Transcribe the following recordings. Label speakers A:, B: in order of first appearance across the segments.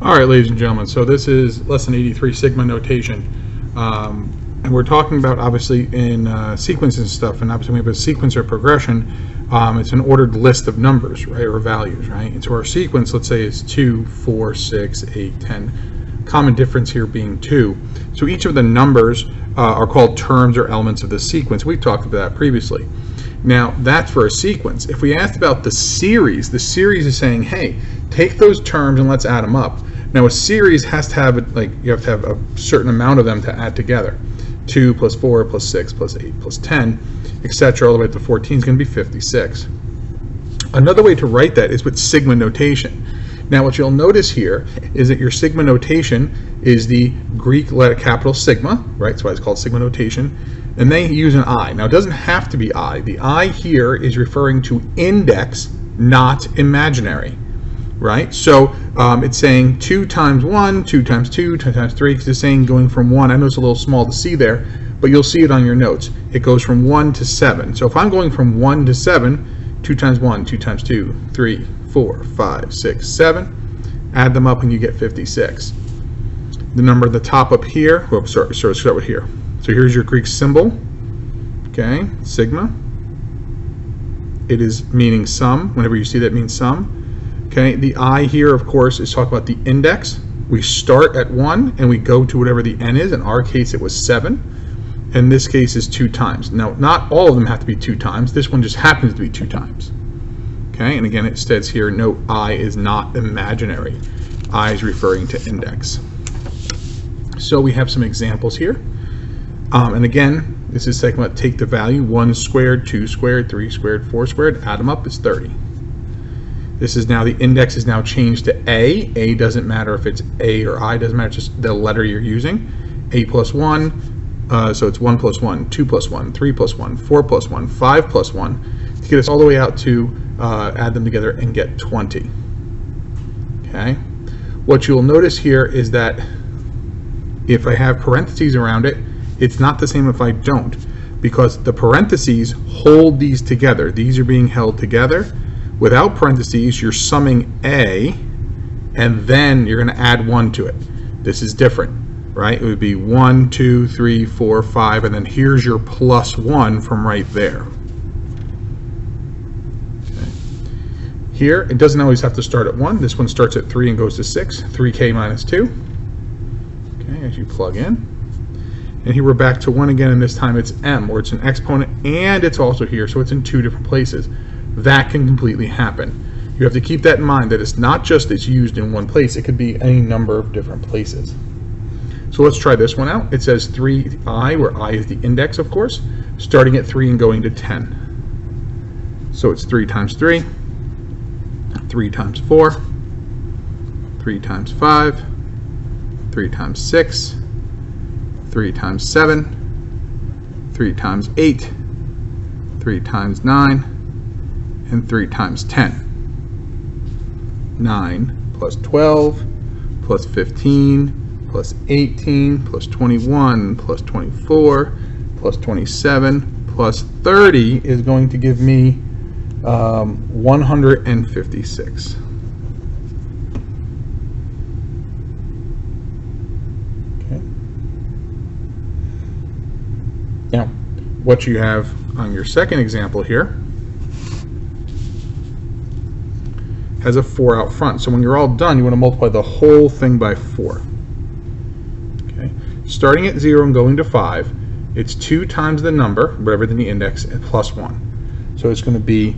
A: All right, ladies and gentlemen, so this is lesson 83, sigma notation. And we're talking about, obviously, in sequences and stuff, and obviously we have a sequence or progression. It's an ordered list of numbers, right, or values, right? And so our sequence, let's say, is 2, 4, 6, 8, 10. Common difference here being 2. So each of the numbers are called terms or elements of the sequence. We've talked about that previously. Now, that's for a sequence. If we asked about the series is saying, hey, take those terms and let's add them up. Now, a series has to have, you have to have a certain amount of them to add together. 2 plus 4 plus 6 plus 8 plus 10, etc., all the way up to 14 is going to be 56. Another way to write that is with sigma notation. Now, what you'll notice here is that your sigma notation is the Greek letter capital sigma, right? That's why it's called sigma notation. And they use an I. Now, it doesn't have to be I. The I here is referring to index, not imaginary, right? So it's saying 2 times 1, 2 times 2, 2 times 3, because it's saying going from 1. I know it's a little small to see there, but you'll see it on your notes. It goes from 1 to 7. So if I'm going from 1 to 7, 2 times 1, 2 times 2, 3, 4, 5, 6, 7. Add them up and you get 56. The number at the top up here, let's start with here. So here's your Greek symbol, okay, sigma. It is meaning sum. Whenever you see that, it means sum. Okay, the I here, of course, is talking about the index. We start at 1 and we go to whatever the n is. In our case, it was 7. In this case, is 2 times. Now, not all of them have to be 2 times. This one just happens to be 2 times. Okay, and again, it says here, note I is not imaginary. I is referring to index. So we have some examples here. And again, this is talking about take the value 1 squared, 2 squared, 3 squared, 4 squared, add them up, it's 30. This is now, the index is now changed to A. A doesn't matter if it's A or I, doesn't matter, it's just the letter you're using. A plus 1, so it's 1 plus 1, 2 plus 1, 3 plus 1, 4 plus 1, 5 plus 1, to get us all the way out to add them together and get 20. Okay. What you'll notice here is that if I have parentheses around it, it's not the same if I don't, because the parentheses hold these together. These are being held together. Without parentheses, you're summing A, and then you're going to add 1 to it. This is different, right? It would be 1, 2, 3, 4, 5, and then here's your plus 1 from right there. Okay. Here, it doesn't always have to start at 1. This one starts at 3 and goes to 6. 3k minus 2. Okay, as you plug in. And here we're back to 1 again, and this time it's m, or it's an exponent, and it's also here, so it's in 2 different places. That can completely happen. You have to keep that in mind, that it's not just it's used in one place, it could be any number of different places. So let's try this one out. It says 3i, where I is the index, of course, starting at 3 and going to 10. So it's 3 times 3, 3 times 4, 3 times 5, 3 times 6, 3 times 7, 3 times 8, 3 times 9, and 3 times 10. 9 plus 12 plus 15 plus 18 plus 21 plus 24 plus 27 plus 30 is going to give me 156. Okay. Now, what you have on your second example here has a 4 out front. So when you're all done, you want to multiply the whole thing by 4. Okay. Starting at 0 and going to 5, it's 2 times the number, whatever the index, and plus 1. So it's going to be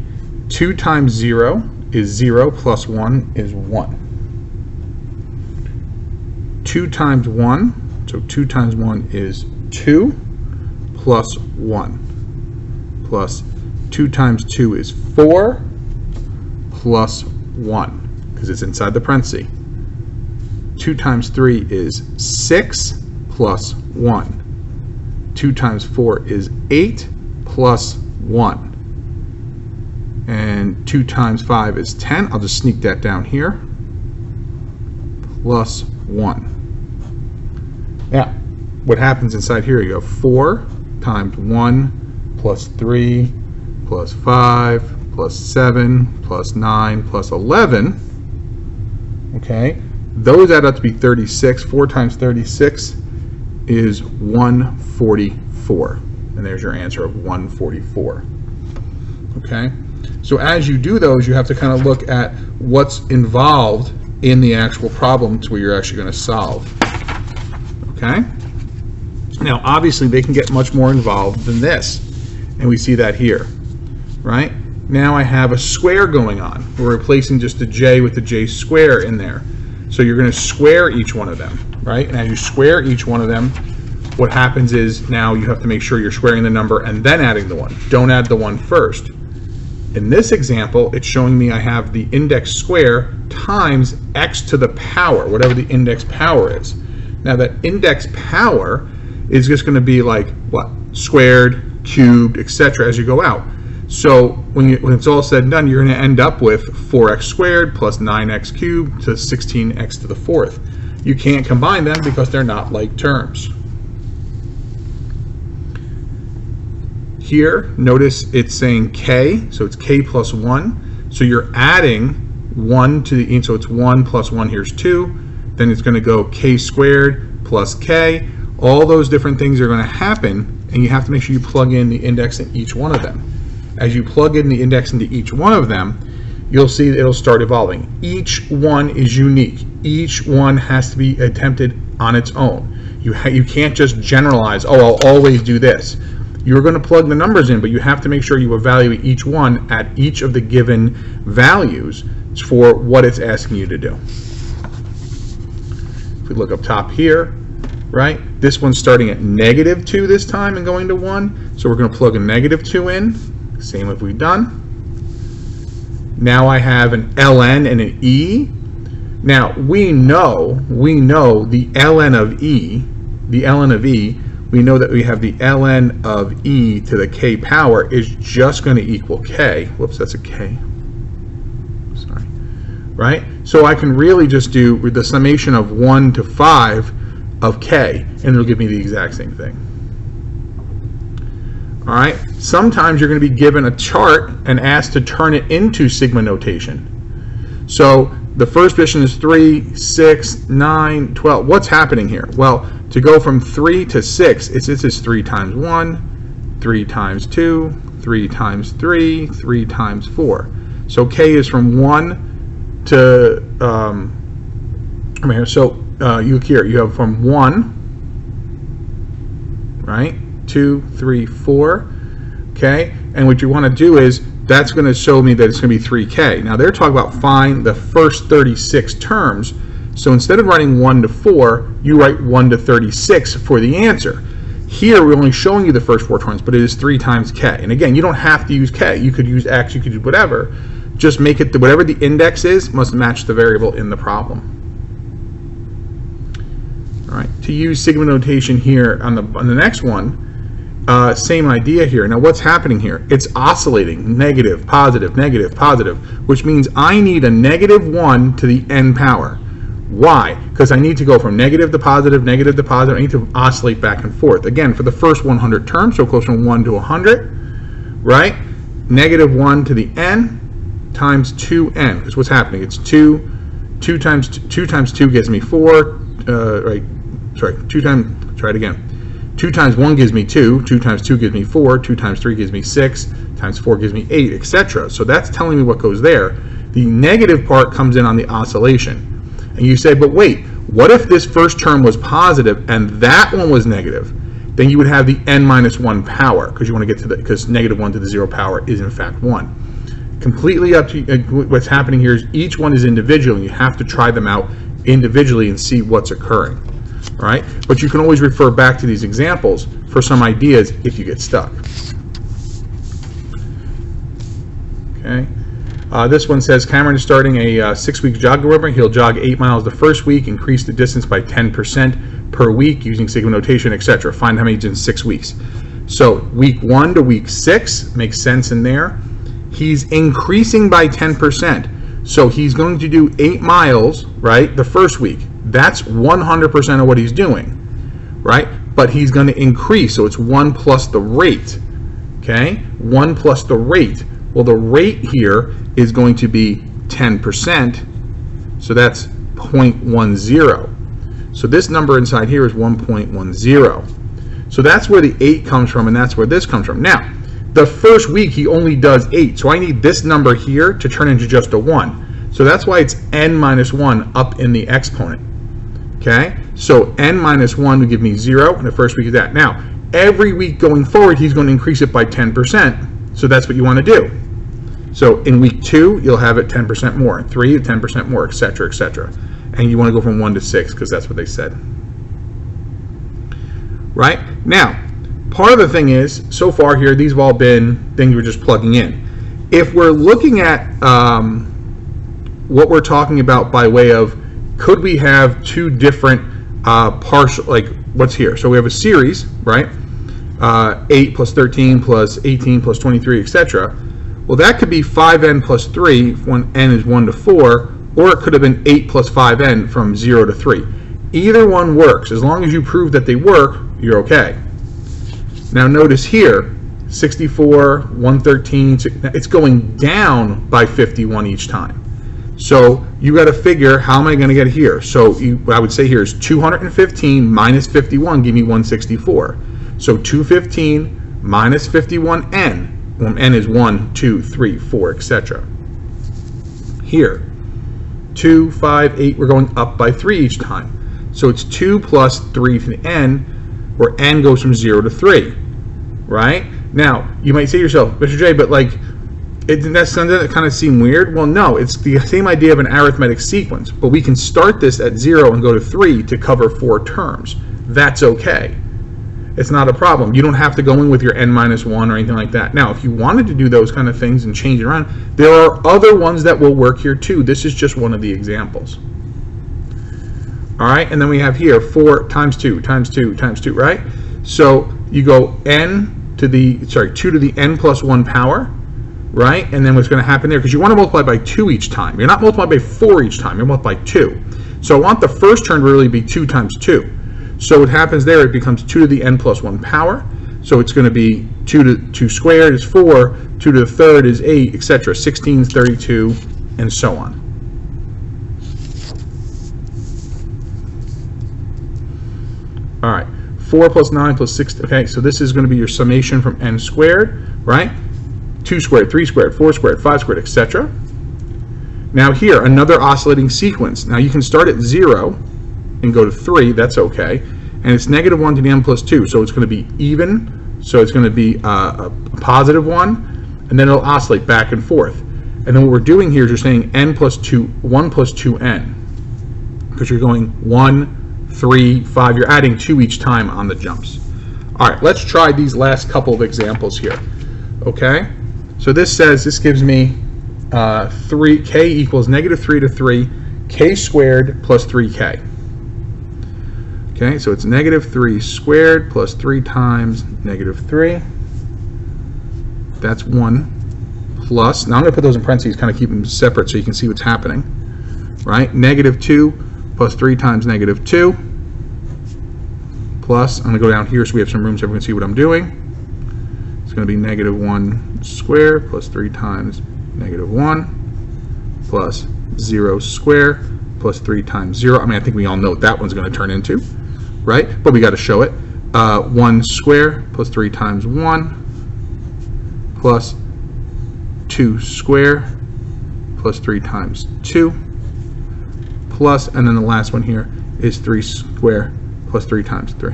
A: 2 times 0 is 0 plus 1 is 1. 2 times 1, so 2 times 1 is 2 plus 1. Plus 2 times 2 is 4 plus 1, because it's inside the parenthesis. 2 times 3 is 6 plus 1. 2 times 4 is 8 plus 1. And 2 times 5 is 10. I'll just sneak that down here. Plus 1. Now, what happens inside here? You go 4 times 1 plus 3 plus 5 plus 7 plus 9 plus 11. Okay, Those add up to be 36. 4 times 36 is 144. And there's your answer of 144. Okay? So as you do those, you have to kind of look at what's involved in the actual problems where you're actually going to solve. Okay? Now, obviously, they can get much more involved than this. And we see that here. Right? Now I have a square going on. We're replacing just the j with the j square in there. So you're going to square each one of them, right? And as you square each one of them, what happens is now you have to make sure you're squaring the number and then adding the 1. Don't add the 1 first. In this example, it's showing me I have the index square times x to the power, whatever the index power is. Now that index power is just going to be like, what? Squared, cubed, etc. as you go out. So when it's all said and done, you're going to end up with 4x squared plus 9x cubed to 16x to the 4th. You can't combine them because they're not like terms. Here, notice it's saying k, so it's k plus 1. So you're adding 1 to the, so it's 1 plus 1, here's 2. Then it's going to go k squared plus k. All those different things are going to happen, and you have to make sure you plug in the index in each one of them. As you plug in the index into each one of them, you'll see that it'll start evolving. Each one is unique. Each one has to be attempted on its own. You can't just generalize, oh, I'll always do this. You're going to plug the numbers in, but you have to make sure you evaluate each one at each of the given values for what it's asking you to do. If we look up top here, right, this one's starting at -2 this time and going to 1, so we're going to plug a -2 in. Same as we've done. Now I have an ln and an e. Now we know the ln of e, we know that we have the ln of e to the k power is just going to equal k. Whoops, that's a k. Sorry. Right? So I can really just do the summation of 1 to 5 of k, and it'll give me the exact same thing. All right. Sometimes you're going to be given a chart and asked to turn it into sigma notation. So the first position is 3, 6, 9, 12. What's happening here? Well, to go from 3 to 6, this is 3 times 1, 3 times 2, 3 times 3, 3 times 4. So k is from 1 to so you have from 1, right? 2, 3, 4, okay? And what you want to do is, that's going to show me that it's going to be 3k. Now they're talking about find the first 36 terms, so instead of writing 1 to 4, you write 1 to 36 for the answer. Here we're only showing you the first 4 terms, but it is 3 times k. And again, you don't have to use k. You could use x, you could use whatever. Just make it, whatever the index is, must match the variable in the problem. All right, to use sigma notation here on the next one, same idea here. Now what's happening here? It's oscillating, negative, positive, which means I need a -1 to the n power. Why? Because I need to go from negative to positive, I need to oscillate back and forth. Again, for the first 100 terms, so close from 1 to 100, right? -1 to the n times 2n, because what's happening? It's 2 times 2 gives me 4, right, sorry, 2 times 1 gives me 2, 2 times 2 gives me 4, 2 times 3 gives me 6, times 4 gives me 8, etc. So that's telling me what goes there. The negative part comes in on the oscillation. And you say, but wait, what if this first term was positive and that one was negative? Then you would have the n-1 power, because you want to get to the, because -1 to the 0 power is in fact 1. Completely up to you. What's happening here is each one is individual, and you have to try them out individually and see what's occurring. All right? But you can always refer back to these examples for some ideas if you get stuck. Okay. This one says Cameron is starting a 6-week jog program. He'll jog 8 miles the first week, increase the distance by 10% per week using sigma notation, etc. Find how many in 6 weeks. So week 1 to week 6 makes sense in there. He's increasing by 10%. So he's going to do 8 miles, right, the first week. That's 100% of what he's doing, right? But he's going to increase, so it's 1 plus the rate, okay? 1 plus the rate. Well, the rate here is going to be 10%, so that's 0.10. So this number inside here is 1.10. So that's where the 8 comes from, and that's where this comes from. Now, the first week he only does 8, so I need this number here to turn into just a 1. So that's why it's n minus 1 up in the exponent. Okay, so n minus 1 would give me 0, and the first week is that. Now, every week going forward, he's going to increase it by 10%, so that's what you want to do. So in week 2, you'll have it 10% more, 3, 10% more, etc., etc. And you want to go from 1 to 6, because that's what they said. Right? Now, part of the thing is, so far here, these have all been things we're just plugging in. If we're looking at what we're talking about by way of, could we have two different partial, like what's here? So we have a series, right? 8 plus 13 plus 18 plus 23, etc. Well, that could be 5n plus 3 when n is 1 to 4, or it could have been 8 plus 5n from 0 to 3. Either one works. As long as you prove that they work, you're okay. Now notice here, 64, 113, it's going down by 51 each time. So you got to figure, how am I going to get here? So what I would say here is 215 minus 51 give me 164. So 215 minus 51n, when n is 1, 2, 3, 4, etc. Here, 2, 5, 8, we're going up by 3 each time. So it's 2 plus 3 to the n, where n goes from 0 to 3, right? Now, you might say to yourself, Mr. J, but like, doesn't that kind of seem weird? Well, no, it's the same idea of an arithmetic sequence, but we can start this at 0 and go to 3 to cover 4 terms. That's okay. It's not a problem. You don't have to go in with your n minus 1 or anything like that. Now, if you wanted to do those kind of things and change it around, there are other ones that will work here too. This is just one of the examples. All right, and then we have here 4 times 2 times 2 times 2, right? So you go 2 to the n plus 1 power, right? And then what's going to happen there, because you want to multiply by 2 each time. You're not multiplying by 4 each time, you're multiplying by 2. So I want the first term to really be 2 times 2. So what happens there, it becomes 2 to the n plus 1 power. So it's going to be 2 to 2 squared is 4, 2 to the third is 8, etc. 16 is 32, and so on. All right, 4 plus 9 plus 6, okay, so this is going to be your summation from n squared, right? 2 squared, 3 squared, 4 squared, 5 squared, etc. Now here, another oscillating sequence. Now you can start at 0 and go to 3, that's okay. And it's negative 1 to the n plus 2, so it's going to be even, so it's going to be a positive 1, and then it'll oscillate back and forth. And then what we're doing here is you're saying n plus 2, 1 plus 2n, because you're going 1, 3, 5, you're adding 2 each time on the jumps. All right, let's try these last couple of examples here, okay? So this says, this gives me k equals negative 3 to 3, k squared plus 3k. Okay, so it's negative 3 squared plus 3 times negative 3. That's 1 plus, now I'm going to put those in parentheses, kind of keep them separate so you can see what's happening, right? Negative 2 plus 3 times negative 2 plus, I'm going to go down here so we have some room so everyone can see what I'm doing. It's going to be negative 1 squared plus 3 times negative 1 plus 0 squared plus 3 times 0. I mean, I think we all know what that one's going to turn into, right? But we got to show it. 1 squared plus 3 times 1 plus 2 squared plus 3 times 2 plus, and then the last one here is 3 squared plus 3 times 3.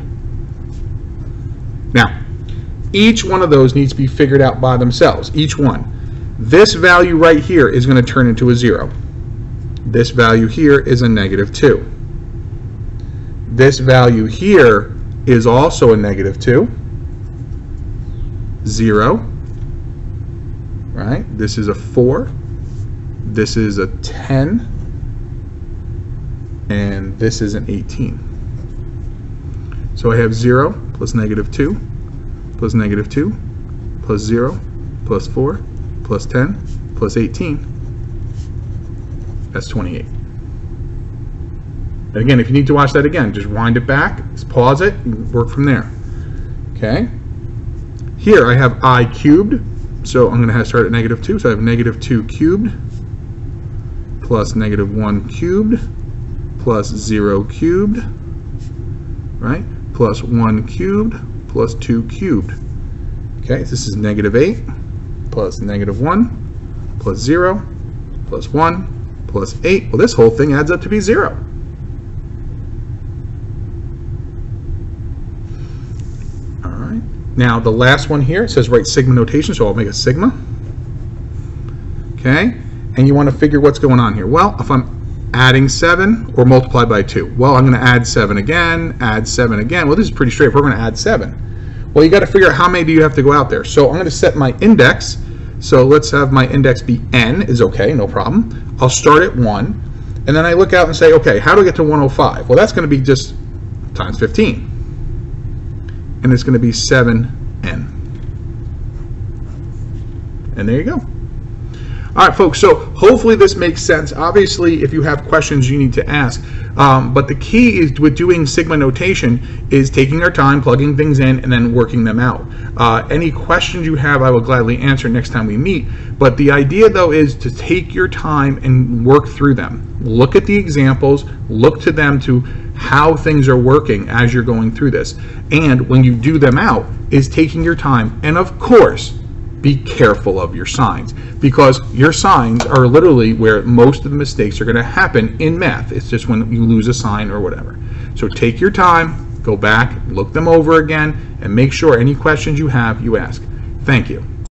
A: Now, each one of those needs to be figured out by themselves, each one. This value right here is going to turn into a 0. This value here is a negative 2. This value here is also a negative 2. 0. Right? This is a 4. This is a 10. And this is an 18. So I have 0 plus negative 2 plus negative 2 plus 0 plus 4 plus 10 plus 18. That's 28. And again, if you need to watch that again, just wind it back, just pause it, and work from there. Okay? Here I have I cubed, so I'm going to have to start at negative 2, so I have negative 2 cubed plus negative 1 cubed plus 0 cubed, right, plus 1 cubed, plus 2 cubed. Okay, so this is -8 plus -1 plus 0 plus 1 plus 8. Well, this whole thing adds up to be 0. All right. Now, the last one here, it says write sigma notation, so I'll make a sigma. Okay, and you want to figure what's going on here. Well, if I'm adding 7 or multiply by 2, well, I'm going to add 7 again, add 7 again. Well, this is pretty straightforward. We're going to add 7. Well, you got to figure out how many do you have to go out there. So I'm going to set my index. So let's have my index be n is okay, no problem. I'll start at 1, and then I look out and say, okay, how do I get to 105? Well, that's going to be just times 15, and it's going to be 7n. And there you go. All right, folks, so hopefully this makes sense. Obviously, if you have questions, you need to ask. But the key is with doing sigma notation is taking our time, plugging things in, and then working them out. Any questions you have, I will gladly answer next time we meet. But the idea, though, is to take your time and work through them. Look at the examples, look to them to how things are working as you're going through this. And when you do them out, is taking your time. And of course, be careful of your signs, because your signs are literally where most of the mistakes are going to happen in math. It's just when you lose a sign or whatever. So take your time, go back, look them over again, and make sure any questions you have, you ask. Thank you.